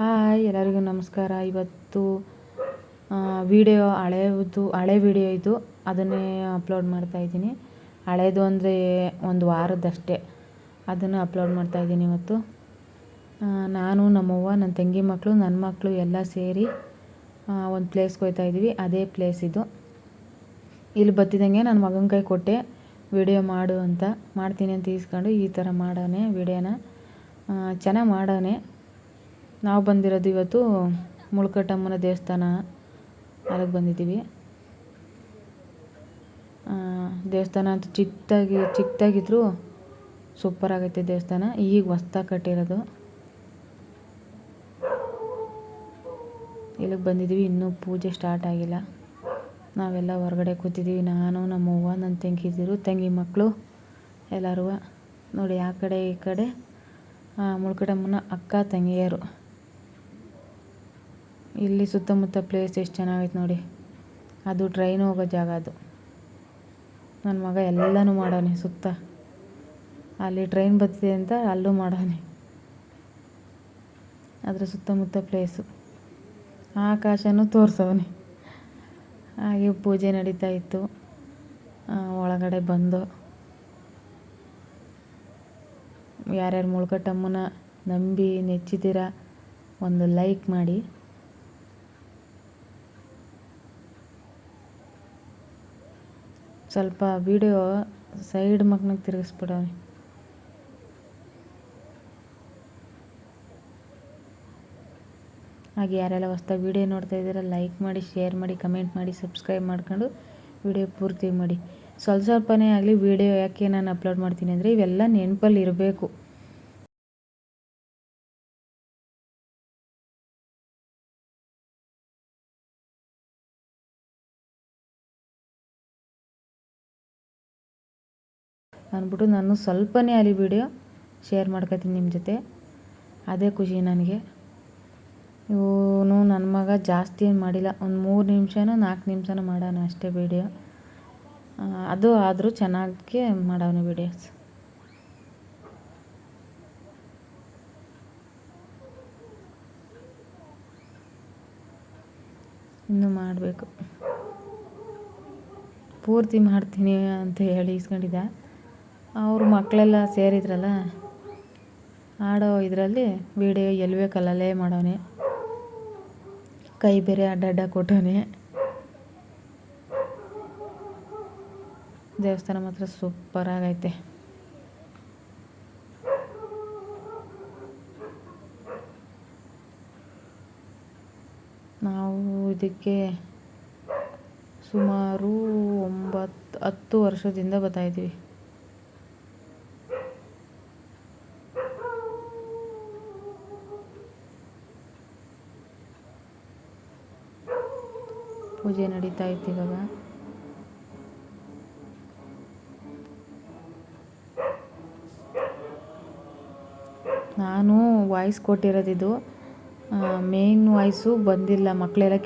Hi, ಎಲ್ಲರಿಗೂ ನಮಸ್ಕಾರ. ಇವತ್ತು ವಿಡಿಯೋ ಹಳೆ ವಿಡಿಯೋ ಇದು, ಅದನ್ನೇ ಅಪ್ಲೋಡ್ ಮಾಡ್ತಾಯಿದ್ದೀನಿ. ಹಳೇದು ಅಂದರೆ ಒಂದು ವಾರದಷ್ಟೇ, ಅದನ್ನು ಅಪ್ಲೋಡ್ ಮಾಡ್ತಾಯಿದ್ದೀನಿ. ಇವತ್ತು ನಾನು, ನಮ್ಮವ್ವ, ನನ್ನ ತಂಗಿ ಮಕ್ಕಳು, ನನ್ನ ಮಕ್ಕಳು ಎಲ್ಲ ಸೇರಿ ಒಂದು ಪ್ಲೇಸ್ಗೆ ಹೋಗ್ತಾಯಿದ್ದೀವಿ. ಅದೇ ಪ್ಲೇಸ್ ಇದು. ಇಲ್ಲಿ ಬತ್ತಿದಂಗೆ ನನ್ನ ಮಗನ ಕೈ ಕೊಟ್ಟೆ, ವಿಡಿಯೋ ಮಾಡು ಅಂತ. ಮಾಡ್ತೀನಿ ಅಂತ ಈಸ್ಕೊಂಡು ಈ ಥರ ಮಾಡೋನೆ ವಿಡಿಯೋನ. ಚೆನ್ನಾಗಿ ಮಾಡೋನೆ. ನಾವು ಬಂದಿರೋದು ಇವತ್ತು ಮುಳ್ಕಟ್ಟಮ್ಮನ ದೇವಸ್ಥಾನ, ಅದಕ್ಕೆ ಬಂದಿದ್ದೀವಿ. ದೇವಸ್ಥಾನ ಅಂತೂ ಚಿಕ್ಕದಾಗಿದ್ರು ಸೂಪರ್ ಆಗೈತೆ ದೇವಸ್ಥಾನ. ಈಗ ಹೊಸ್ದಾಗಿ ಕಟ್ಟಿರೋದು. ಇಲ್ಲಿಗೆ ಬಂದಿದ್ದೀವಿ. ಇನ್ನೂ ಪೂಜೆ ಸ್ಟಾರ್ಟ್ ಆಗಿಲ್ಲ. ನಾವೆಲ್ಲ ಹೊರಗಡೆ ಕೂತಿದ್ದೀವಿ. ನಾನು, ನಮ್ಮವ್ವ, ನನ್ನ ತಂಗಿ ಮಕ್ಕಳು ಎಲ್ಲರೂ. ನೋಡಿ, ಆ ಕಡೆ ಈ ಕಡೆ ಮುಳ್ಕಟ್ಟಮ್ಮನ ಅಕ್ಕ ತಂಗಿಯರು. ಇಲ್ಲಿ ಸುತ್ತಮುತ್ತ ಪ್ಲೇಸ್ ಎಷ್ಟು ಚೆನ್ನಾಗೈತೆ ನೋಡಿ. ಅದು ಟ್ರೈನ್ ಹೋಗೋ ಜಾಗ. ಅದು ನನ್ನ ಮಗ ಎಲ್ಲನೂ ಮಾಡೋನೆ. ಸುತ್ತ ಅಲ್ಲಿ ಟ್ರೈನ್ ಬರ್ತಿದೆ ಅಂತ ಅಲ್ಲೂ ಮಾಡೋನೆ. ಅದರ ಸುತ್ತಮುತ್ತ ಪ್ಲೇಸು, ಆಕಾಶನೂ ತೋರಿಸವನೆ. ಹಾಗೆ ಪೂಜೆ ನಡೀತಾ ಇತ್ತು. ಒಳಗಡೆ ಬಂದು ಯಾರ್ಯಾರು ಮುಳ್ಕಟ್ಟಮ್ಮನ ನಂಬಿ ನೆಚ್ಚಿದ್ದೀರ ಒಂದು ಲೈಕ್ ಮಾಡಿ. ಸ್ವಲ್ಪ ವಿಡಿಯೋ ಸೈಡ್ ಮಗ್ನಾಗ ತಿರುಗಿಸ್ಬಿಡೋಣ. ಹಾಗೆ ಯಾರೆಲ್ಲ ಹೊಸ್ದಾಗಿ ವಿಡಿಯೋ ನೋಡ್ತಾ ಇದ್ದೀರ ಲೈಕ್ ಮಾಡಿ, ಶೇರ್ ಮಾಡಿ, ಕಮೆಂಟ್ ಮಾಡಿ, ಸಬ್ಸ್ಕ್ರೈಬ್ ಮಾಡ್ಕೊಂಡು ವಿಡಿಯೋ ಪೂರ್ತಿ ಮಾಡಿ. ಸ್ವಲ್ಪನೇ ಆಗಲಿ ವಿಡಿಯೋ ಯಾಕೆ ನಾನು ಅಪ್ಲೋಡ್ ಮಾಡ್ತೀನಿ ಅಂದರೆ ಇವೆಲ್ಲ ನೆನಪಲ್ಲಿ ಇರಬೇಕು. ಅಂದ್ಬಿಟ್ಟು ನಾನು ಸ್ವಲ್ಪನೇ ಅಲ್ಲಿ ವಿಡಿಯೋ ಶೇರ್ ಮಾಡ್ಕೊತೀನಿ ನಿಮ್ಮ ಜೊತೆ. ಅದೇ ಖುಷಿ ನನಗೆ. ಇವನು ನನ್ನ ಮಗ ಜಾಸ್ತಿ ಏನು ಮಾಡಿಲ್ಲ, ಒಂದು 3 ನಿಮಿಷನೋ 4 ನಿಮಿಷನೋ ಮಾಡೋಣ ಅಷ್ಟೇ ವಿಡಿಯೋ. ಅದು ಆದರೂ ಚೆನ್ನಾಗಿ ಮಾಡೋನು ವಿಡಿಯೋಸ್. ಇನ್ನೂ ಮಾಡಬೇಕು, ಪೂರ್ತಿ ಮಾಡ್ತೀನಿ ಅಂತ ಹೇಳಿ ಇಸ್ಕೊಂಡಿದ್ದ. ಅವರು ಮಕ್ಕಳೆಲ್ಲ ಸೇರಿದ್ರಲ್ಲ, ಆಡೋ ಇದರಲ್ಲಿ ವಿಡಿಯೋ ಎಲ್ಲಿ ಬೇಕಲ್ಲೇ ಮಾಡೋನೆ. ಕೈ ಬೇರೆ ಅಡ್ಡ ಕೊಟ್ಟವನೆ. ದೇವಸ್ಥಾನ ಮಾತ್ರ ಸೂಪರ್ ಆಗೈತೆ. ನಾವು ಇದಕ್ಕೆ ಸುಮಾರು 9-10 ವರ್ಷದಿಂದ ಬರ್ತಾಯಿದ್ದೀವಿ. ಪೂಜೆ ನಡೀತಾ ಇತ್ತು ಇವಾಗ. ನಾನು ವಾಯ್ಸ್ ಕೊಟ್ಟಿರೋದಿದು, ಮೇನ್ ವಾಯ್ಸು ಬಂದಿಲ್ಲ. ಮಕ್ಕಳೆಲ್ಲ